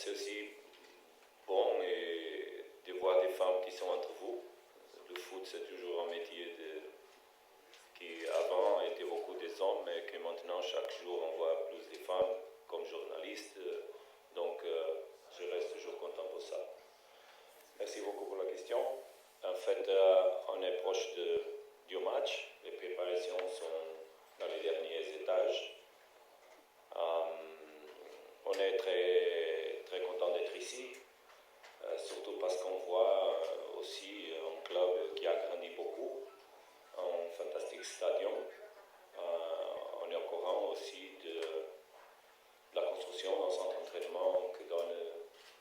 c'est aussi bon de voir des femmes qui sont entre vous. Le foot, c'est toujours un métier qui avant était beaucoup des hommes, mais que maintenant, chaque jour, on voit plus de femmes comme journalistes. Donc, je reste toujours content pour ça. Merci beaucoup pour la question. En fait, on est proche du match. Les préparations sont dans les derniers étages. On est très, très content d'être ici, surtout parce qu'on voit aussi un club qui a grandi beaucoup, un fantastique stadion. On est au courant aussi de la construction d'un centre d'entraînement que donne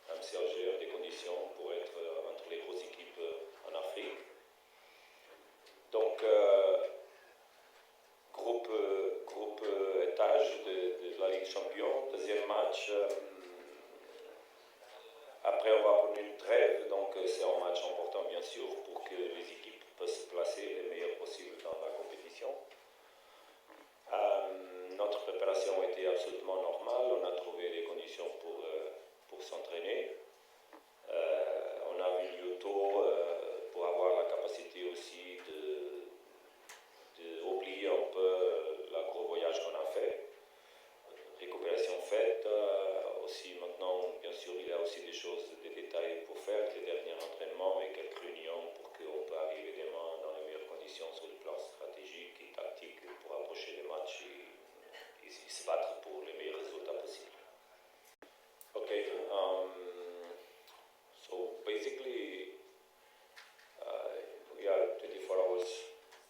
MC Alger des conditions pour être entre les grosses équipes en Afrique. Donc, groupe étage de la Ligue des Champions, deuxième match. Après, on va prendre une trêve, donc c'est un match important, bien sûr, pour que les équipes puissent se placer le meilleur possible dans la compétition. Notre préparation était absolument normale, on a trouvé les conditions pour s'entraîner. On a vu Lyoto pour avoir la capacité aussi d'oublier un peu le gros voyage qu'on a fait. Récupération faite, aussi maintenant, bien sûr, il y a aussi des choses, des détails pour faire, les derniers entraînements et quelques réunions pour qu'on puisse arriver demain dans les meilleures conditions sur le plan stratégique et tactique pour approcher les matchs et se battre pour les meilleurs résultats possibles. Okay, so basically we are 24 hours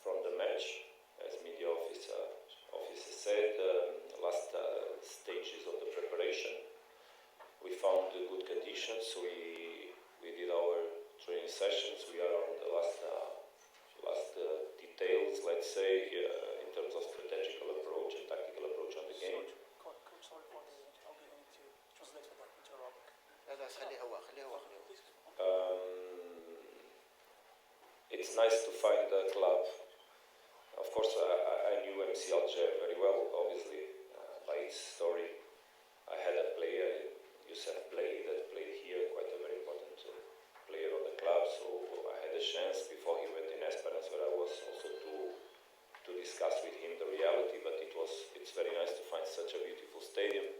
from the match, as media officer said, last stages of the preparation. We found good conditions, we did our training sessions, we are on the last details, let's say, in terms of strategical approach and tactical approach on the game. It's nice to find a club. Of course, I knew MC Alger very well, obviously, by its story. I had a player, Youssef Blay, that played here, quite a very important player of the club, so I had a chance before he went in Esperance, where I was also to discuss with him the reality, but it's very nice to find such a beautiful stadium,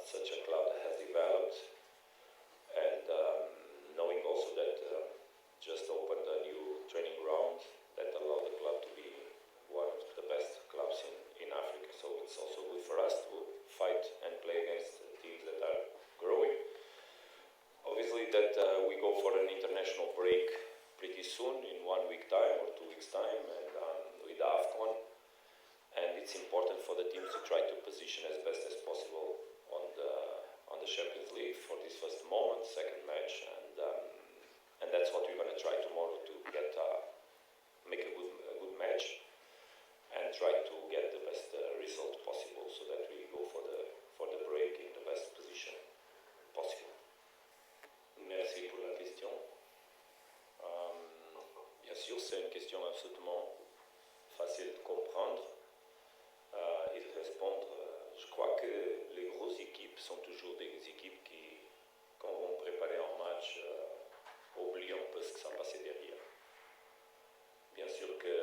such a club that has developed, and knowing also that just opened a new training ground that allowed the club to be one of the best clubs in Africa. So it's also good for us to fight and play against teams that are growing. Obviously that we go for an international break pretty soon, in 1 week time or 2 weeks time, and with AFCON. And it's important for the teams to try to position as best as possible on the Champions League for this first moment, second match, and that's what we're going to try tomorrow to get make a good match and try to get the best result possible so that we go for the break in the best position possible. Merci pour la question. Bien sûr, c'est une question absolument facile de comprendre et de répondre. Je crois que les grosses équipes sont toujours des équipes qui, quand vont préparer un match, oublient un peu ce qui s'est passé derrière. Bien sûr que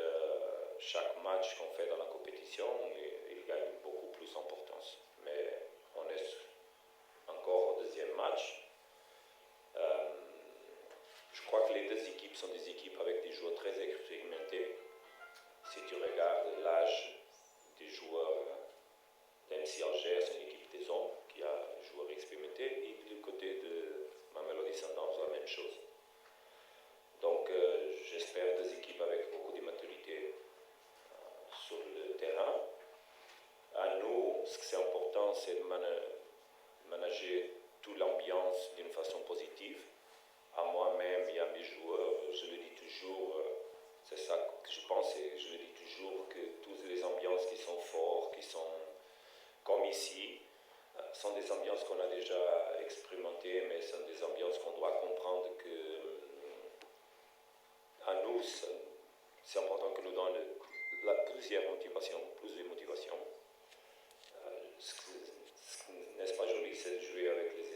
chaque match qu'on fait dans la compétition, il gagne beaucoup plus d'importance. Mais on est encore au deuxième match. Je crois que les deux équipes sont des équipes avec des joueurs très expérimentés. Si tu regardes l'âge des joueurs d'MC Alger, c'est une équipe des hommes qui a des joueurs expérimentés. Et du côté de Mamelodi Sundowns, la même chose. Donc j'espère des équipes avec beaucoup de maturité sur le terrain. À nous, ce qui est important, c'est de manager toute l'ambiance d'une façon positive. À moi-même et à mes joueurs, je le dis toujours, c'est ça que je pense, et je le dis toujours, que toutes les ambiances qui sont fortes, qui sont comme ici, sont des ambiances qu'on a déjà expérimentées, mais sont des ambiances qu'on doit comprendre que à nous, c'est important que nous donne plusieurs motivations, plus de motivation. Ce qui n'est pas joli, c'est de jouer avec les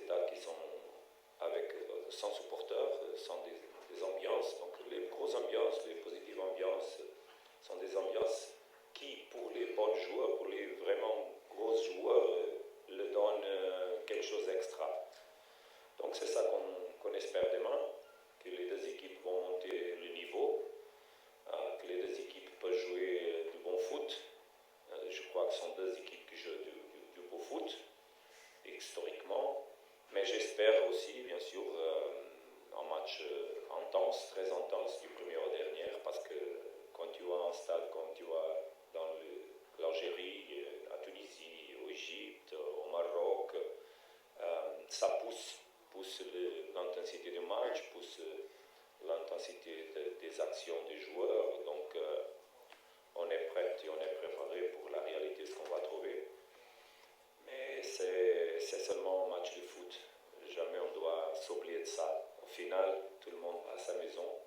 match, pousse l'intensité des actions des joueurs. Donc on est prêt et on est préparé pour la réalité, ce qu'on va trouver. Mais c'est seulement un match de foot. Jamais on doit s'oublier de ça. Au final, tout le monde va à sa maison,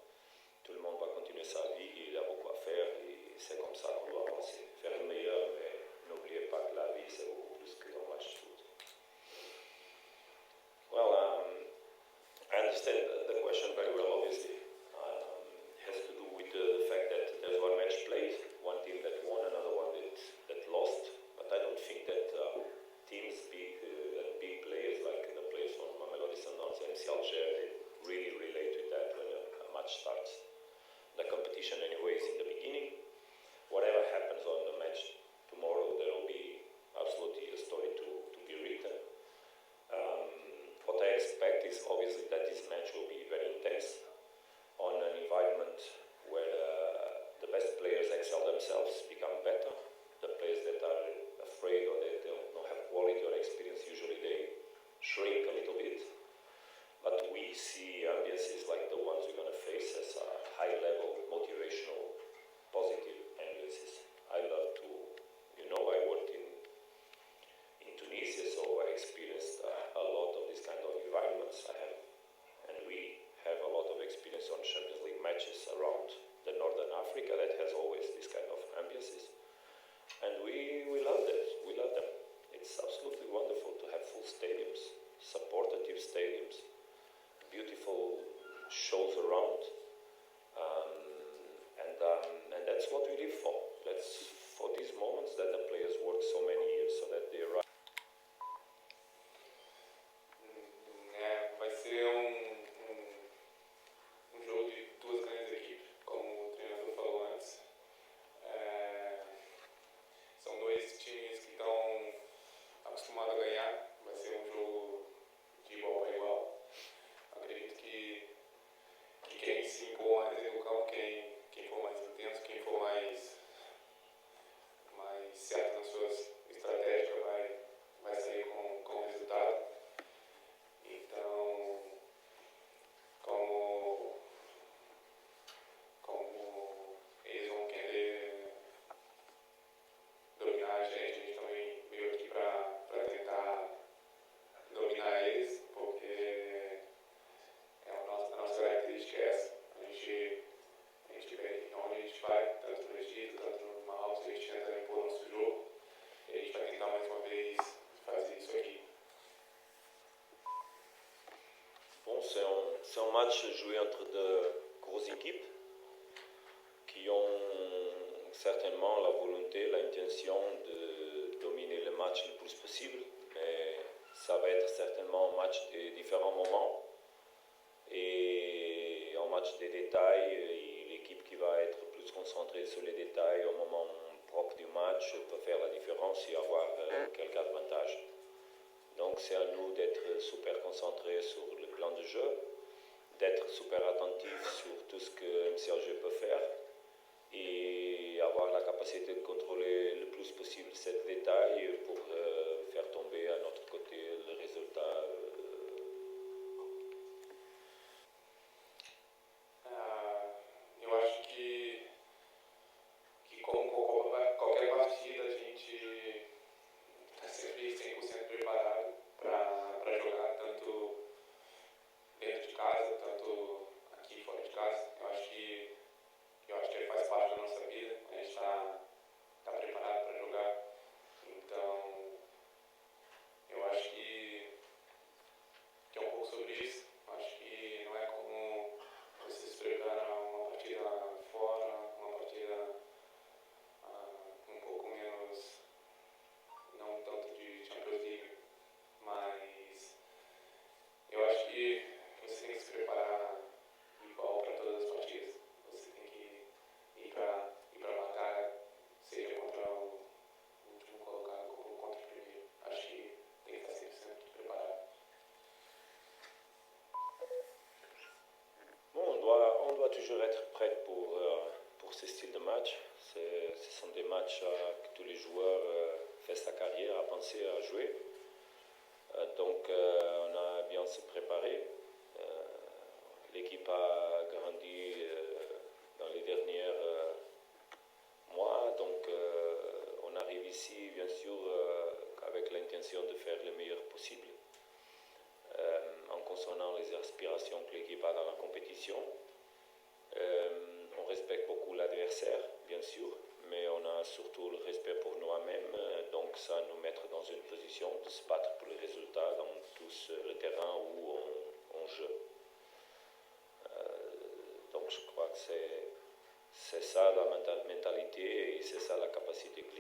tout le monde va continuer sa vie, il y a beaucoup à faire et c'est comme ça qu'on doit avancer. Faire le meilleur, mais n'oubliez pas que la vie c'est beaucoup plus qu'un match de foot. Well, I understand the question very well, obviously. It has to do with the fact that there's one match played, one team that won, another one that lost. But I don't think that teams, big players like the players from Mamelodi Sundowns and MC Alger, they really relate with that when a match starts. The competition anyway is in the beginning. Whatever happens on the match tomorrow, there will be absolutely a story to be written. What I expect is obviously that this match will be very intense on an environment where the best players excel themselves, become better. The players that are afraid or that don't have quality or experience, usually they shrink a little bit. But we see ambiances like the ones we're going to face as high-level, motivational, positive ambiances. I love to, I worked in Tunisia, so I experienced a lot of this kind of environments. And we have a lot of experience on Champions League matches around the Northern Africa that has always this kind of ambiances. And we love that. We love them. It's absolutely wonderful to have full stadiums, supportive stadiums, beautiful shows around, and that's what we live for. That's for these moments that the players work so many years so that they arrive. Vai ser jogo de duas grandes equipes, como o treinador falou antes. São dois times que estão acostumados a ganhar. Vai ser jogo de igual para igual. Acredito que quem se impor mais no campo, quem for mais intenso, quem for mais certo nas suas estratégias vai sair com o resultado. Então, como eles vão querer dominar a gente também veio aqui para tentar dominar eles, porque a nossa característica é essa. A gente vê onde a gente vai, tanto no Egito, tanto no Marrocos, a gente tenta impor o nosso jogo e a gente vai tentar mais uma vez fazer isso aqui. Bon, c'est un match joué entre deux grosses équipes qui ont certainement la volonté, l'intention de dominer le match le plus possible, mais ça va être certainement un match de différents moments et un match des détails, et l'équipe qui va être plus concentrée sur les détails au moment propre du match peut faire la différence et avoir quelques avantages. Donc c'est à nous d'être super concentrés sur le plan de jeu, d'être super attentifs sur tout ce que MC Alger peut faire et avoir la capacité de contrôler le plus possible ces détails pour faire tomber à notre côté le résultat. Eu acho que como qualquer partida a gente está sempre 100% preparado para jogar, tanto dentro de casa, tanto aqui fora de casa. Eu acho que faz parte da nossa vida, a gente está preparado para jogar. Então, eu acho que é um pouco sobre isso. Acho que não é como você se prepara uma partida fora, uma partida um pouco menos, não tanto de Champions League, mas eu acho que você tem que se preparar igual para todas as partidas. Você tem que ir para batalha, seja contra o último colocado ou contra o primeiro. Acho que tem que estar 100% preparado. Bon, on doit toujours être prêt pour ce style de match. Ce sont des matchs que tous les joueurs font sa carrière à penser à jouer. Donc on a bien se préparer. l'intention de faire le meilleur possible, en concernant les aspirations que l'équipe a dans la compétition. On respecte beaucoup l'adversaire, bien sûr, mais on a surtout le respect pour nous-mêmes, donc ça nous met dans une position de se battre pour les résultats dans tout le terrain où on joue. Donc je crois que c'est ça la mentalité et c'est ça la capacité que